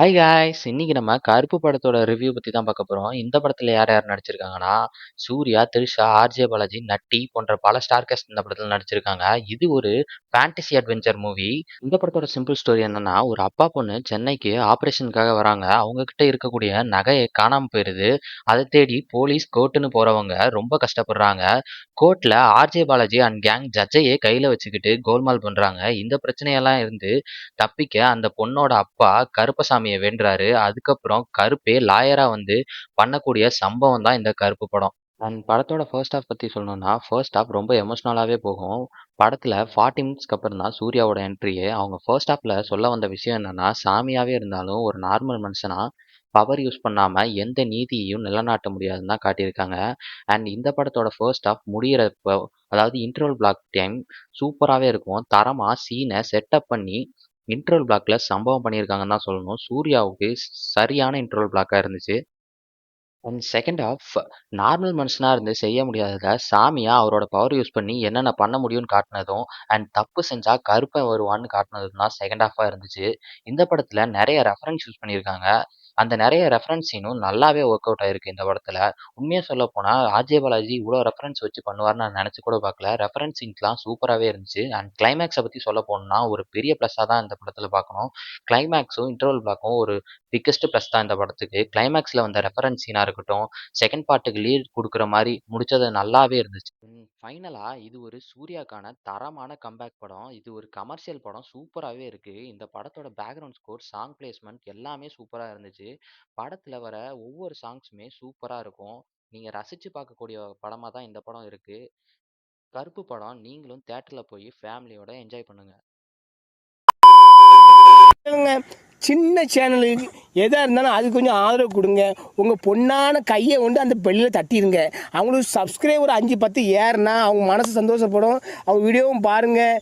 Hi guys! இன்னைக்கு நம்ம கருப்பு படத்தோட ரிவ்யூ பத்தி தான் பார்க்க போறோம். இந்த படத்துல யார் யார் நடிச்சிருக்காங்கன்னா, சூர்யா, த்ரிஷா, ஆர்ஜே பாலாஜி, நட்டி போன்ற பல ஸ்டார் காஸ்ட் இந்த படத்துல நடிச்சிருக்காங்க. இது ஒரு ஃபேண்டசி அட்வென்ச்சர் மூவி. இந்த படத்தோட சிம்பிள் ஸ்டோரி என்னன்னா, ஒரு அப்பா, பொண்ணு சென்னைக்கு ஆப்பரேஷனுக்காக வராங்க. அவங்க கிட்ட இருக்கக்கூடிய நகை காணாம போயிருது. அத தேடி போலீஸ், கோர்ட்ன்னு போறவங்க ரொம்ப கஷ்டப்படுறாங்க. கோர்ட்ல ஆர்ஜே பாலாஜி அண்ட் கேங் ஜட்ஜையே கையில வச்சுக்கிட்டு கோல்மால் பண்றாங்க. இந்த பிரச்சனையெல்லாம் இருந்து தப்பிக்க அந்த பொண்ணோட அப்பா கருப்பசாமிய வேண்டுறாரு. அதுக்கப்புறம் கருப்பே லாயரா வந்து பண்ணக்கூடிய சம்பவம் தான் இந்த கருப்பு படம். அண்ட் படத்தோட ஃபர்ஸ்ட் ஹாஃப் பத்தி சொல்லணும்னா, ஃபர்ஸ்ட் ஹாஃப் ரொம்ப எமோஷனலாவே போகும். படத்துல 40 மினிட்ஸ்க்கு அப்புறம் தான் சூர்யாவோட என்ட்ரியே. அவங்க ஃபர்ஸ்ட் ஹாஃப்ல சொல்ல வந்த விஷயம் என்னன்னா, சாமியாவே இருந்தாலும் ஒரு நார்மல் மனுஷனா பவர் யூஸ் பண்ணாம எந்த நீதியையும் நிலைநாட்ட முடியாதுன்னு தான் காட்டியிருக்காங்க. அண்ட் இந்த படத்தோட ஃபர்ஸ்ட் ஹாஃப் முடியிறப்போ, அதாவது இன்டர்வல் பிளாக் டைம் சூப்பராவே இருக்கும். தரமா சீனை செட்டப் பண்ணி இன்டர்வல் பிளாக்ல சம்பவம் பண்ணியிருக்காங்கன்னு தான் சொல்லணும். சூர்யாவுக்கு சரியான இன்டர்வல் பிளாக்கா இருந்துச்சு. அண்ட் செகண்ட் ஹாஃப் நார்மல் மனுஷனா இருந்து செய்ய முடியாதத சாமியா அவரோட பவர் யூஸ் பண்ணி என்னென்ன பண்ண முடியும்னு காட்டினதும், அண்ட் தப்பு செஞ்சா கருப்பன் வருவான்னு காட்டினதும் தான் செகண்ட் ஹாஃபா இருந்துச்சு. இந்த படத்துல நிறைய ரெஃபரன்ஸ் யூஸ் பண்ணியிருக்காங்க. அந்த நிறைய ரெஃபரன்ஸ் சீனும் நல்லாவே ஒர்க் அவுட் ஆயிருக்கு இந்த படத்துல. உண்மையா சொல்ல போனா ஆர்ஜே பாலாஜி இவ்வளோ ரெஃபரன்ஸ் வச்சு பண்ணுவார்னு நான் நினைச்சு கூட பார்க்கல. ரெஃபரன்ஸ் சீன்ஸ்லாம் சூப்பராகவே இருந்துச்சு. அண்ட் கிளைமேக்ஸை பத்தி சொல்ல போனோம்னா ஒரு பெரிய ப்ளஸ்ஸாக தான் இந்த படத்துல பார்க்கணும். கிளைமேக்ஸும் இன்டர்வல் பிளாக்கும் ஒரு பிக்கஸ்ட் ப்ளஸ் தான் இந்த படத்துக்கு. கிளைமேக்ஸ்ல வந்த ரெஃபரன்ஸ் சீனா இருக்கட்டும், செகண்ட் பார்ட்டுக்கு லீட் கொடுக்குற மாதிரி முடிச்சது நல்லாவே இருந்துச்சு. ஃபைனலா இது ஒரு சூர்யாக்கான தரமான கம்பேக் படம். இது ஒரு கமர்ஷியல் படம். சூப்பராகவே இருக்கு. இந்த படத்தோட பேக்ரவுண்ட் ஸ்கோர், சாங் பிளேஸ்மெண்ட் எல்லாமே சூப்பரா இருந்துச்சு. படத்துல வர ஒவ்வொரு சாங்ஸுமே சூப்பரா இருக்கும். நீங்க ரசிச்சு பார்க்கக்கூடிய படமா தான் இந்த படம் இருக்கு. கருப்பு படம் நீங்களும் தியேட்டர்ல போய் ஃபேமிலியோட என்ஜாய் பண்ணுங்க. சின்ன சேனலுக்கு எதாக இருந்தாலும் அது கொஞ்சம் ஆதரவு கொடுங்க. உங்கள் பொண்ணான கையை கொண்டு அந்த பெல்லில் தட்டிடுங்க. அவங்களுக்கு சப்ஸ்கிரைபர் 5 10 ஏறுனா அவங்க மனசு சந்தோஷப்படும். அவங்க வீடியோவும் பாருங்கள்.